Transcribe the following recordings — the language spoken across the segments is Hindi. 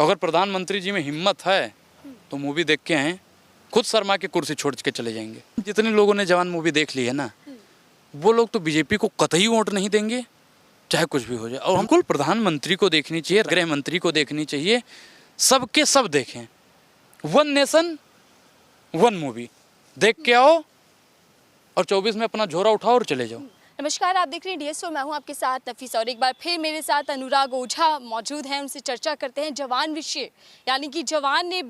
अगर प्रधानमंत्री जी में हिम्मत है तो मूवी देख के हैं, खुद शर्मा के कुर्सी छोड़ के चले जाएंगे। जितने लोगों ने जवान मूवी देख ली है ना, वो लोग तो बीजेपी को कतई वोट नहीं देंगे, चाहे कुछ भी हो जाए। और हमको प्रधानमंत्री को देखनी चाहिए, गृह मंत्री को देखनी चाहिए, सबके सब देखें। वन नेशन वन मूवी देख के आओ और 24 में अपना झोरा उठाओ और चले जाओ। नमस्कार, आप देख रहे हैं डीएस और मैं हूं आपके साथ नफीसा। और एक बार फिर मेरे साथ अनुराग ओझा मौजूद हैं, उनसे चर्चा करते हैं जवान विषय। यानी कि जवान ने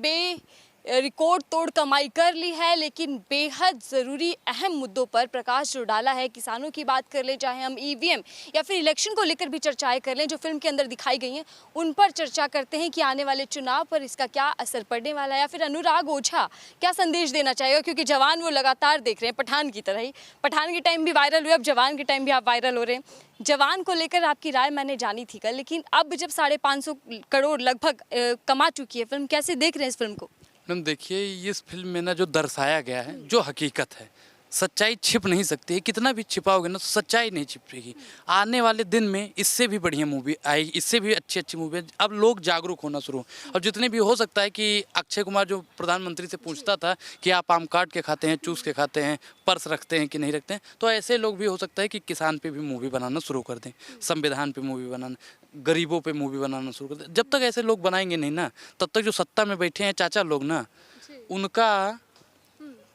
रिकॉर्ड तोड़ कमाई कर ली है, लेकिन बेहद ज़रूरी अहम मुद्दों पर प्रकाश जो डाला है। किसानों की बात कर लें, चाहे हम ईवीएम या फिर इलेक्शन को लेकर भी चर्चाएं कर लें जो फिल्म के अंदर दिखाई गई हैं, उन पर चर्चा करते हैं कि आने वाले चुनाव पर इसका क्या असर पड़ने वाला है। या फिर अनुराग ओझा क्या संदेश देना चाहेगा, क्योंकि जवान वो लगातार देख रहे हैं, पठान की तरह ही। पठान के टाइम भी वायरल हुए, अब जवान के टाइम भी आप वायरल हो रहे हैं। जवान को लेकर आपकी राय मैंने जानी थी कल, लेकिन अब जब 550 करोड़ लगभग कमा चुकी है फिल्म, कैसे देख रहे हैं इस फिल्म को? मैडम देखिए, इस फिल्म में ना जो दर्शाया गया है, जो हकीकत है, सच्चाई छिप नहीं सकती है। कितना भी छिपाओगे ना तो सच्चाई नहीं छिपेगी। आने वाले दिन में इससे भी बढ़िया मूवी आएगी, इससे भी अच्छी अच्छी मूवी। अब लोग जागरूक होना शुरू, और जितने भी हो सकता है कि अक्षय कुमार जो प्रधानमंत्री से पूछता था कि आप आम काट के खाते हैं, चूस के खाते हैं, पर्स रखते हैं कि नहीं रखते हैं, तो ऐसे लोग भी हो सकता है कि किसान पे भी मूवी बनाना शुरू कर दें, संविधान पे मूवी बनाना, गरीबों पे मूवी बनाना शुरू कर दें। जब तक ऐसे लोग बनाएंगे नहीं ना, तब तक जो सत्ता में बैठे हैं चाचा लोग ना, उनका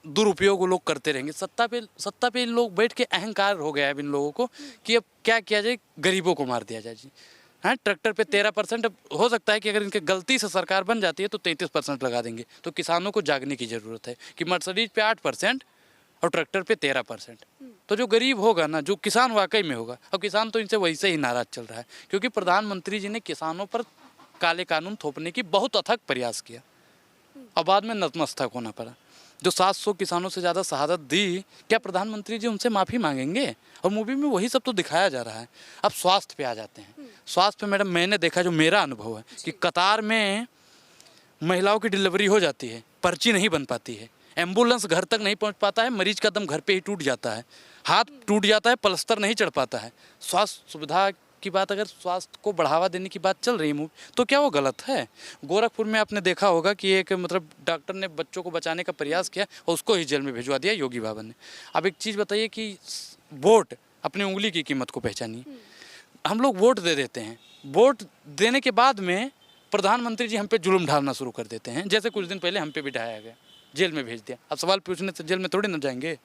दुरुपयोग वो लोग करते रहेंगे। सत्ता पे इन लोग बैठ के अहंकार हो गया है इन लोगों को कि अब क्या किया जाए, गरीबों को मार दिया जाए जी। हाँ, ट्रैक्टर पे 13%। अब हो सकता है कि अगर इनके गलती से सरकार बन जाती है तो 33% लगा देंगे। तो किसानों को जागने की ज़रूरत है कि मर्सिडीज पे 8% और ट्रैक्टर पे 13%। तो जो गरीब होगा ना, जो किसान वाकई में होगा, अब किसान तो इनसे वैसे ही नाराज चल रहा है, क्योंकि प्रधानमंत्री जी ने किसानों पर काले कानून थोपने की बहुत अथक प्रयास किया और बाद में नतमस्तक होना पड़ा। जो 700 किसानों से ज़्यादा शहादत दी, क्या प्रधानमंत्री जी उनसे माफ़ी मांगेंगे? और मूवी में वही सब तो दिखाया जा रहा है। अब स्वास्थ्य पे आ जाते हैं। स्वास्थ्य पे मैडम मैंने देखा, जो मेरा अनुभव है कि कतार में महिलाओं की डिलीवरी हो जाती है, पर्ची नहीं बन पाती है, एम्बुलेंस घर तक नहीं पहुंच पाता है, मरीज का दम घर पे ही टूट जाता है, हाथ टूट जाता है, पलस्तर नहीं चढ़ पाता है। स्वास्थ्य सुविधा की बात, अगर स्वास्थ्य को बढ़ावा देने की बात चल रही है तो क्या वो गलत है? गोरखपुर में आपने देखा होगा कि एक डॉक्टर ने बच्चों को बचाने का प्रयास किया और उसको ही जेल में भिजवा दिया योगी बाबा ने। अब एक चीज़ बताइए कि वोट, अपनी उंगली की कीमत को पहचानिए। हम लोग वोट दे देते हैं, वोट देने के बाद में प्रधानमंत्री जी हम पे जुल्म ढालना शुरू कर देते हैं। जैसे कुछ दिन पहले हम पे भी ढाया गया, जेल में भेज दिया। अब सवाल पूछने से जेल में थोड़ी ना जाएंगे।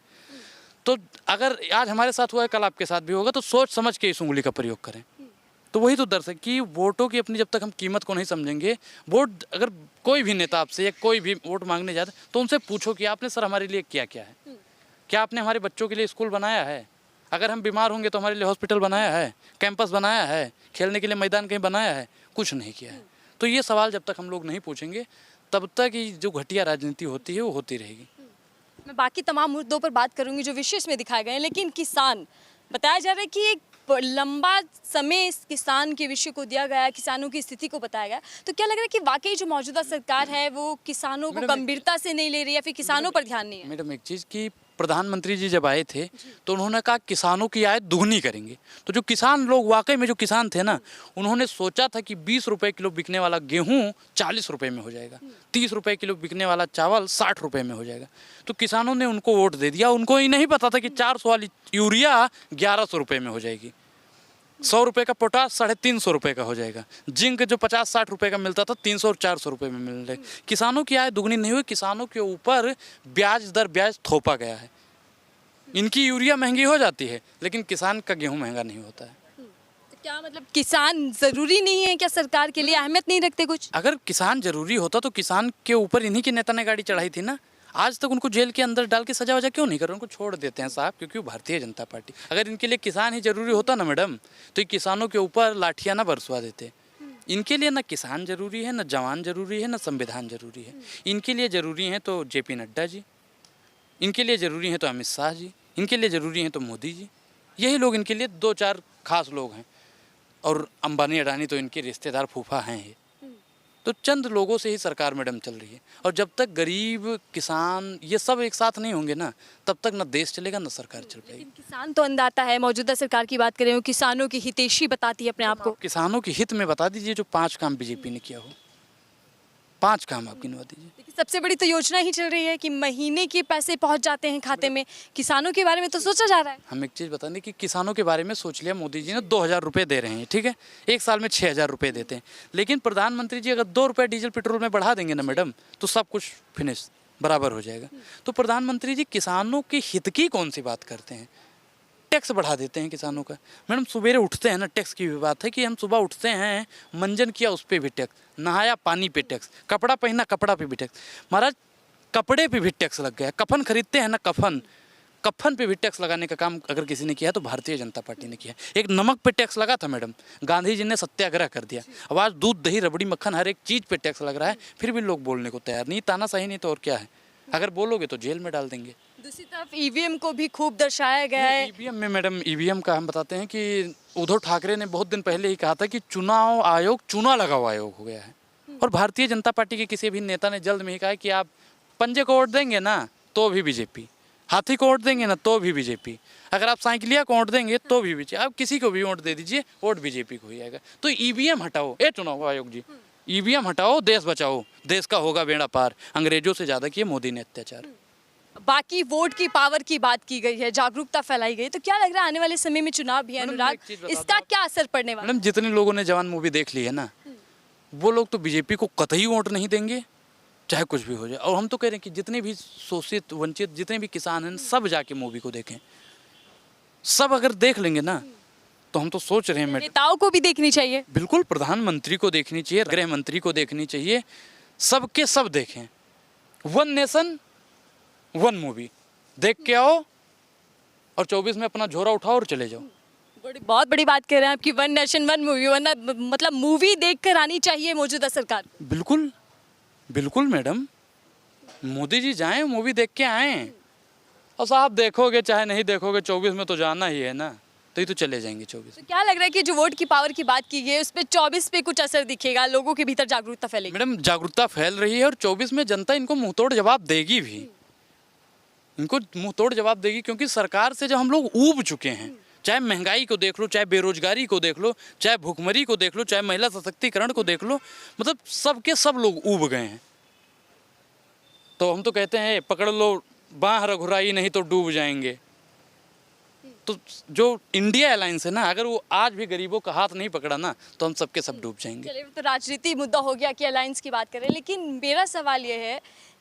तो अगर आज हमारे साथ हुआ है, कल आपके साथ भी होगा, तो सोच समझ के इस उंगली का प्रयोग करें। तो वही तो दर्शक कि वोटों की अपनी जब तक हम कीमत को नहीं समझेंगे, वोट अगर कोई भी नेता आपसे या कोई भी वोट मांगने जाता तो उनसे पूछो कि आपने सर हमारे लिए क्या क्या है, क्या आपने हमारे बच्चों के लिए स्कूल बनाया है, अगर हम बीमार होंगे तो हमारे लिए हॉस्पिटल बनाया है, कैंपस बनाया है, खेलने के लिए मैदान कहीं बनाया है, कुछ नहीं किया है। तो ये सवाल जब तक हम लोग नहीं पूछेंगे, तब तक ये जो घटिया राजनीति होती है वो होती रहेगी। मैं बाकी तमाम मुद्दों पर बात करूंगी जो विशेष में दिखाए गए हैं, लेकिन किसान, बताया जा रहा है कि एक लंबा समय इस किसान के विषय को दिया गया है, किसानों की स्थिति को बताया गया। तो क्या लग रहा है कि वाकई जो मौजूदा सरकार है वो किसानों को गंभीरता से नहीं ले रही है, फिर किसानों पर ध्यान नहीं है? मैडम एक चीज़ कि प्रधानमंत्री जी जब आए थे तो उन्होंने कहा किसानों की आय दुगनी करेंगे। तो जो किसान लोग, वाकई में जो किसान थे ना, उन्होंने सोचा था कि 20 रुपए किलो बिकने वाला गेहूं 40 रुपए में हो जाएगा, 30 रुपए किलो बिकने वाला चावल 60 रुपए में हो जाएगा। तो किसानों ने उनको वोट दे दिया। उनको ही नहीं पता था कि 400 वाली यूरिया 1100 रुपए में हो जाएगी, 100 रुपये का पोटास 350 रुपये का हो जाएगा, जिंक जो 50-60 रुपये का मिलता था 300 और 400 रुपये में मिल रहा है। किसानों की आय दुगनी नहीं हुई, किसानों के ऊपर ब्याज दर ब्याज थोपा गया है। इनकी यूरिया महंगी हो जाती है, लेकिन किसान का गेहूं महंगा नहीं होता है। तो क्या मतलब किसान ज़रूरी नहीं है क्या? सरकार के लिए अहमियत नहीं रखते कुछ? अगर किसान जरूरी होता तो किसान के ऊपर इन्हीं के नेता ने गाड़ी चढ़ाई थी ना। आज तक उनको जेल के अंदर डाल के सजा वजा क्यों नहीं कर रहे? उनको छोड़ देते हैं साहब, क्योंकि वो भारतीय जनता पार्टी। अगर इनके लिए किसान ही जरूरी होता ना मैडम, तो ये किसानों के ऊपर लाठियाँ ना बरसवा देते। इनके लिए ना किसान जरूरी है, ना जवान जरूरी है, ना संविधान जरूरी है। इनके लिए जरूरी है तो JP नड्डा जी, इनके लिए जरूरी है तो अमित शाह जी, इनके लिए जरूरी है तो मोदी जी। यही लोग इनके लिए 2-4 खास लोग हैं, और अंबानी अडानी तो इनके रिश्तेदार फूफा हैं ही। तो चंद लोगों से ही सरकार मैडम चल रही है, और जब तक गरीब किसान ये सब एक साथ नहीं होंगे ना, तब तक ना देश चलेगा ना सरकार चल पाएगी। किसान तो अंदाता है, मौजूदा सरकार की बात करें, किसानों की हितैषी बताती है अपने आप को। किसानों के हित में बता दीजिए जो 5 काम बीजेपी ने किया हो। 5 काम आप गिनवा दीजिए। देखिए, सबसे बड़ी तो योजना ही चल रही है कि महीने के पैसे पहुंच जाते हैं खाते में। किसानों के बारे में तो सोचा जा रहा है। हम एक चीज़ बता दें कि किसानों के बारे में सोच लिया, मोदी जी ने 2,000 रुपये दे रहे हैं, ठीक है, एक साल में 6,000 रुपये देते हैं। लेकिन प्रधानमंत्री जी अगर 2 रुपये डीजल पेट्रोल में बढ़ा देंगे ना मैडम, तो सब कुछ फिनिश बराबर हो जाएगा। तो प्रधानमंत्री जी किसानों के हित की कौन सी बात करते हैं? टैक्स बढ़ा देते हैं किसानों का। मैडम सवेरे उठते हैं ना, टैक्स की भी बात है कि हम सुबह उठते हैं, मंजन किया उस पर भी टैक्स, नहाया पानी पे टैक्स, कपड़ा पहना कपड़ा पे भी टैक्स। महाराज कपड़े पे भी टैक्स लग गया है, कफन खरीदते हैं ना, कफन पे भी टैक्स लगाने का काम अगर किसी ने किया है तो भारतीय जनता पार्टी ने किया है। एक नमक पे टैक्स लगा था मैडम, गांधी जी ने सत्याग्रह कर दिया। अब आज दूध दही रबड़ी मक्खन हर एक चीज़ पे टैक्स लग रहा है, फिर भी लोग बोलने को तैयार नहीं। तानाशाही नहीं तो और क्या है, अगर बोलोगे तो जेल में डाल देंगे। दूसरी तरफ ईवीएम को भी खूब दर्शाया गया है। ईवीएम में मैडम, ईवीएम का हम बताते हैं कि उद्धव ठाकरे ने बहुत दिन पहले ही कहा था कि चुनाव आयोग चुना लगा हुआ आयोग हो गया है। और भारतीय जनता पार्टी के किसी भी नेता ने जल्द में ही कहा है कि आप पंजे को वोट देंगे ना तो भी बीजेपी, हाथी को वोट देंगे ना तो भी बीजेपी, अगर आप साइकिलिया को वोट देंगे तो भी बीजेपी, आप किसी को भी वोट दे दीजिए, वोट बीजेपी को ही आएगा। तो ईवीएम हटाओ, ए चुनाव आयोग जी, ईवीएम हटाओ, देश बचाओ, देश का होगा बेड़ा पार। अंग्रेजों से ज़्यादा किए मोदी ने अत्याचार। बाकी वोट की पावर की बात की गई है, जागरूकता फैलाई गई, तो क्या लग रहा है आने वाले समय में चुनाव भी है मैडम, अनुराग, एक चीज़ बता इसका दूं क्या असर पड़ने वाला है? मैडम जितने लोगों ने जवान मूवी देख ली है ना, वो लोग तो बीजेपी को कतई वोट नहीं देंगे, चाहे कुछ भी हो जाए। और हम तो कह रहे हैं कि जितने भी शोषित वंचित जितने भी किसान हैं सब जाके मूवी को देखें। सब अगर देख लेंगे ना तो हम तो सोच रहे हैं मैडम, नेताओं को भी देखनी चाहिए। बिल्कुल प्रधानमंत्री को देखनी चाहिए, गृह मंत्री को देखनी चाहिए, सबके सब देखें। वन नेशन वन मूवी देख के आओ और 24 में अपना झोरा उठाओ और चले जाओ। बहुत बड़ी बात कर रहे हैं आपकी, वन नेशन वन मूवी, वरना मतलब मूवी देखकर आनी चाहिए मौजूदा सरकार। बिल्कुल बिल्कुल मैडम, मोदी जी जाएं मूवी देख के आएं। और साहब देखोगे चाहे नहीं देखोगे, 24 में तो जाना ही है ना, तो ये तो चले जाएंगे 24। तो क्या लग रहा है कि जो वोट की पावर की बात की गई है उस पर 24 पे कुछ असर दिखेगा, लोगों के भीतर जागरूकता फैलेगी? मैडम जागरूकता फैल रही है और 24 में जनता इनको मुंहतोड़ जवाब देगी भी, इनको मुंहतोड़ जवाब देगी, क्योंकि सरकार से जब हम लोग ऊब चुके हैं, चाहे महंगाई को देख लो, चाहे बेरोजगारी को देख लो, चाहे भुखमरी को देख लो, चाहे महिला सशक्तिकरण को देख लो, मतलब सबके सब लोग ऊब गए हैं। तो हम तो कहते हैं पकड़ लो बांह रघुराई नहीं तो डूब जाएंगे। तो जो इंडिया अलायंस है ना, अगर वो आज भी गरीबों का हाथ नहीं पकड़ा ना तो हम सबके सब डूब जाएंगे। चलिए, तो राजनीति मुद्दा हो गया कि अलायंस की बात करें, लेकिन मेरा सवाल ये है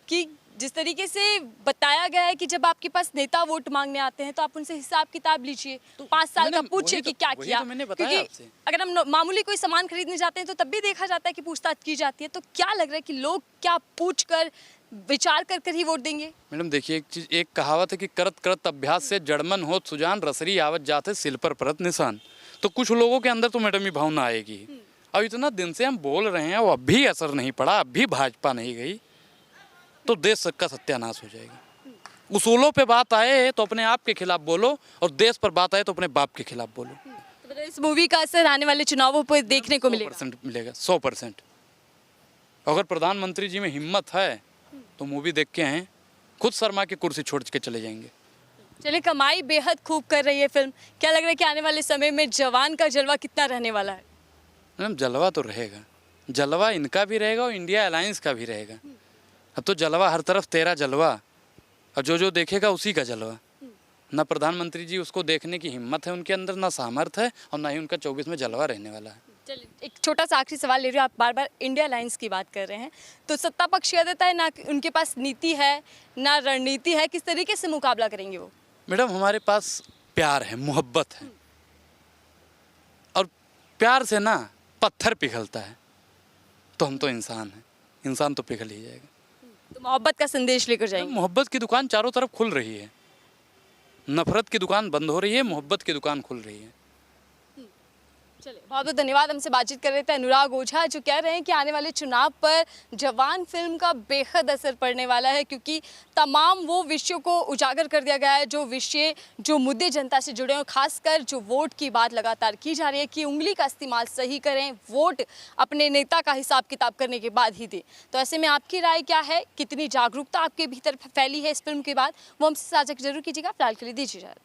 कि जिस तरीके से बताया गया है कि जब आपके पास नेता वोट मांगने आते हैं तो आप उनसे हिसाब किताब लीजिए, तो 5 साल का मैंने पूछिए वही कि तो- क्या वही किया, तो मैंने बताया क्योंकि आपसे। अगर हम मामूली कोई सामान खरीदने जाते हैं तो तब भी देखा जाता है कि पूछताछ की जाती है। तो क्या लग रहा है कि लोग क्या पूछ कर विचार कर कर ही वोट देंगे? मैडम देखिए, एक चीज, एक कहावत है कि करत करत अभ्यास से जड़मन होत सुजान, रसरी आवत जाते सिल पर परत निशान। तो कुछ लोगों के अंदर तो मैडम ये भावना आएगी। अब इतना दिन से हम बोल रहे हैं, वो अब भी असर नहीं पड़ा, अब भी भाजपा नहीं गई, तो देश का सत्यानाश हो जाएगा। उसूलों पे बात आए तो अपने आप के खिलाफ बोलो, और देश पर बात आए तो अपने बाप के खिलाफ बोलो। तो मतलब इस मूवी का असर आने वाले चुनावों पर देखने को मिलेगा? 100% मिलेगा, 100%। अगर प्रधानमंत्री जी में हिम्मत है तो मूवी देख के आए, खुद शर्मा की कुर्सी छोड़ के चले जाएंगे। चलिए, कमाई बेहद खूब कर रही है फिल्म, क्या लग रहा है कि आने वाले समय में जवान का जलवा कितना रहने वाला है? मैडम जलवा तो रहेगा, जलवा इनका भी रहेगा और इंडिया अलायंस का भी रहेगा। अब तो जलवा हर तरफ, तेरा जलवा, और जो देखेगा उसी का जलवा। ना प्रधानमंत्री जी उसको देखने की हिम्मत है उनके अंदर, ना सामर्थ्य है, और ना ही उनका 24 में जलवा रहने वाला है। चलिए, एक छोटा सा आखिरी सवाल ले रही हूँ, आप बार बार इंडिया अलायंस की बात कर रहे हैं, तो सत्ता पक्ष कह देता है ना उनके पास नीति है ना रणनीति है, किस तरीके से मुकाबला करेंगे वो? मैडम हमारे पास प्यार है, मोहब्बत है, और प्यार से ना पत्थर पिघलता है, तो हम तो इंसान हैं, इंसान तो पिघल ही जाएगा। तो मोहब्बत का संदेश लेकर जाएंगे? मोहब्बत की दुकान चारों तरफ खुल रही है, नफरत की दुकान बंद हो रही है, मोहब्बत की दुकान खुल रही है। चलिए, बहुत बहुत धन्यवाद। हमसे बातचीत कर रहे थे अनुराग ओझा, जो कह रहे हैं कि आने वाले चुनाव पर जवान फिल्म का बेहद असर पड़ने वाला है, क्योंकि तमाम वो विषयों को उजागर कर दिया गया है, जो विषय, जो मुद्दे जनता से जुड़े हैं, खासकर जो वोट की बात लगातार की जा रही है कि उंगली का इस्तेमाल सही करें, वोट अपने नेता का हिसाब किताब करने के बाद ही दें। तो ऐसे में आपकी राय क्या है, कितनी जागरूकता आपके भीतर फैली है इस फिल्म के बाद, वो हमसे साझा जरूर कीजिएगा। फिलहाल के लिए दीजिए इजाजत।